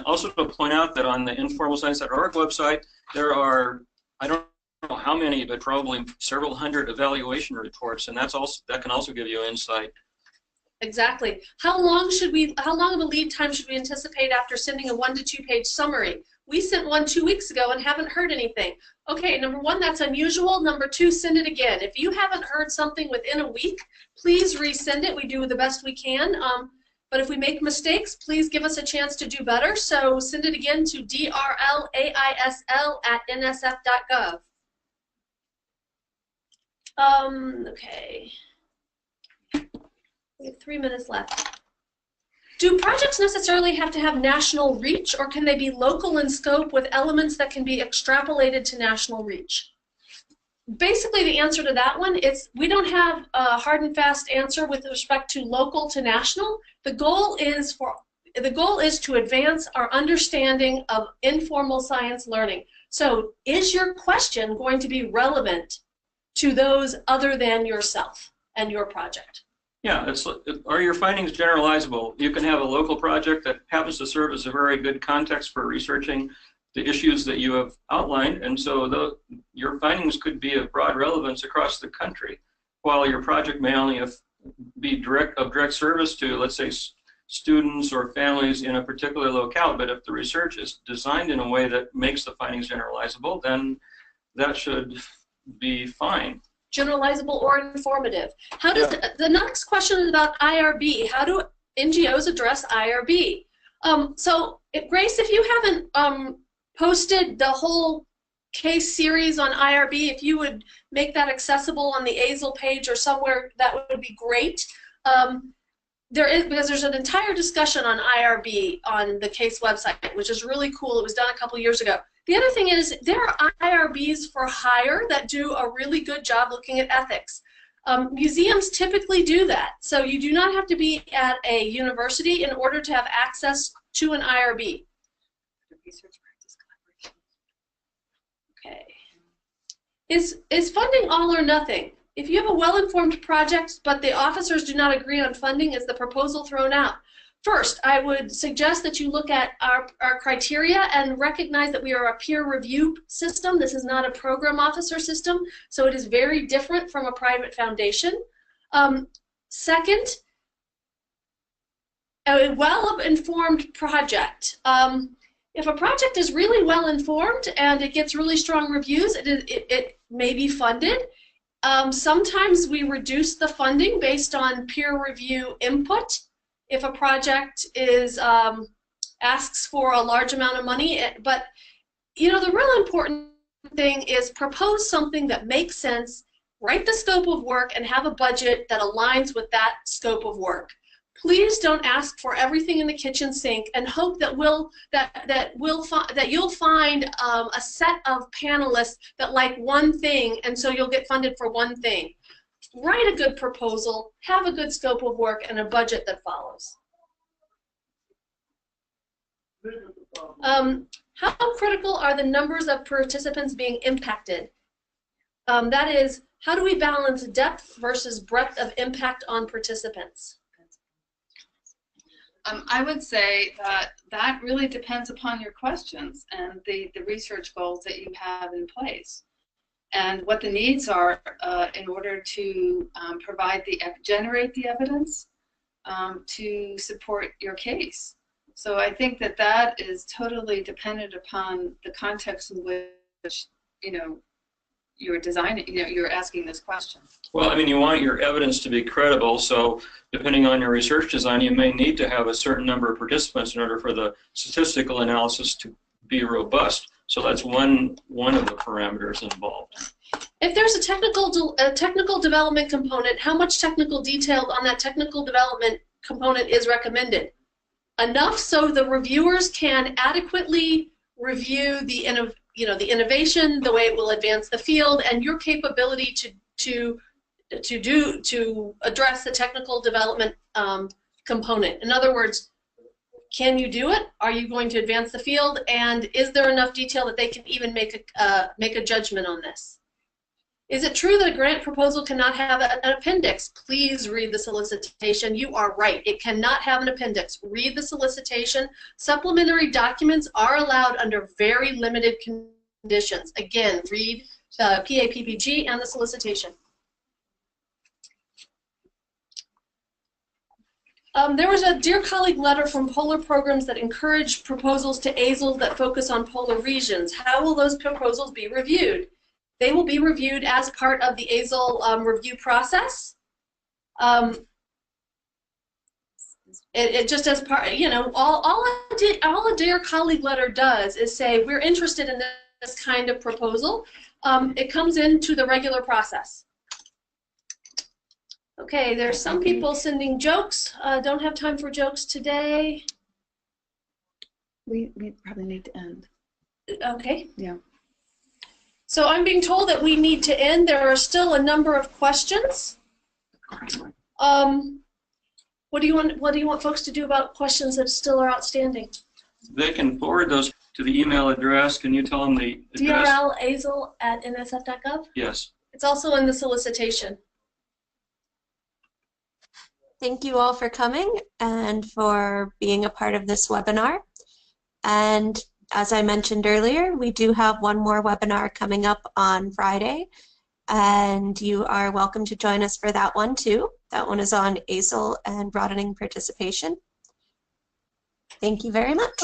S3: also to point out that on the informalscience.org website, there are, I don't know how many, but probably several hundred evaluation reports, and that can also give you insight.
S5: Exactly. How long of a lead time should we anticipate after sending a 1 to 2 page summary? We sent one 2 weeks ago and haven't heard anything. Okay, number one, that's unusual. Number two, send it again. If you haven't heard something within a week, please resend it. We do the best we can. But if we make mistakes, please give us a chance to do better. So send it again to drlaisl@nsf.gov. Okay. We have 3 minutes left. Do projects necessarily have to have national reach, or can they be local in scope with elements that can be extrapolated to national reach? Basically, the answer to that one is we don't have a hard and fast answer with respect to local to national. The goal is to advance our understanding of informal science learning. So, is your question going to be relevant to those other than yourself and your project?
S3: Yeah, are your findings generalizable? You can have a local project that happens to serve as a very good context for researching the issues that you have outlined, and so your findings could be of broad relevance across the country, while your project may only be of direct service to, let's say, students or families in a particular locale. But if the research is designed in a way that makes the findings generalizable, then that should be fine.
S5: Generalizable or informative. How does the next question is about IRB? How do NGOs address IRB? Grace, if you haven't posted the whole case series on IRB, if you would make that accessible on the ASEL page or somewhere, that would be great. Because there's an entire discussion on IRB on the case website, which is really cool. It was done a couple years ago. The other thing is there are IRBs for hire that do a really good job looking at ethics. Museums typically do that, so you do not have to be at a university in order to have access to an IRB. Okay. Is funding all or nothing? If you have a well-informed project but the officers do not agree on funding, is the proposal thrown out? First, I would suggest that you look at our criteria and recognize that we are a peer review system. This is not a program officer system, so it is very different from a private foundation. Second, a well-informed project. If a project is really well-informed and it gets really strong reviews, it may be funded. Sometimes we reduce the funding based on peer review input. If a project is asks for a large amount of money, but you know, the real important thing is propose something that makes sense, write the scope of work, and have a budget that aligns with that scope of work. Please don't ask for everything in the kitchen sink and hope that you'll find a set of panelists that like one thing, and so you'll get funded for one thing. Write a good proposal, have a good scope of work, and a budget that follows. How critical are the numbers of participants being impacted? That is, how do we balance depth versus breadth of impact on participants?
S6: I would say that really depends upon your questions and the research goals that you have in place, and what the needs are in order to generate the evidence to support your case. So I think that is totally dependent upon the context in which you're designing, you're asking this question.
S3: Well, I mean, you want your evidence to be credible, so depending on your research design, you may need to have a certain number of participants in order for the statistical analysis to be robust. So that's one of the parameters involved.
S5: If there's a technical development component, how much technical detail on that technical development component is recommended? Enough so the reviewers can adequately review the innovation, the way it will advance the field, and your capability to address the technical development component. In other words, can you do it? Are you going to advance the field? And is there enough detail that they can even make a judgment on this? Is it true that a grant proposal cannot have an appendix? Please read the solicitation. You are right. It cannot have an appendix. Read the solicitation. Supplementary documents are allowed under very limited conditions. Again, read the PAPPG and the solicitation. There was a Dear Colleague letter from polar programs that encourage proposals to ASEL that focus on polar regions. How will those proposals be reviewed? They will be reviewed as part of the ASEL review process. It just as part, you know, all a Dear Colleague letter does is say we're interested in this kind of proposal. It comes into the regular process. Okay, there's some people sending jokes. Don't have time for jokes today.
S4: We probably need to end.
S5: Okay.
S4: Yeah.
S5: So I'm being told that we need to end. There are still a number of questions. What do you want folks to do about questions that still are outstanding?
S3: They can forward those to the email address. Can you tell them the address?
S5: drlasel@nsf.gov?
S3: Yes.
S5: It's also in the solicitation.
S1: Thank you all for coming and for being a part of this webinar. And as I mentioned earlier, we do have one more webinar coming up on Friday, and you are welcome to join us for that one too. That one is on ASEL and broadening participation. Thank you very much.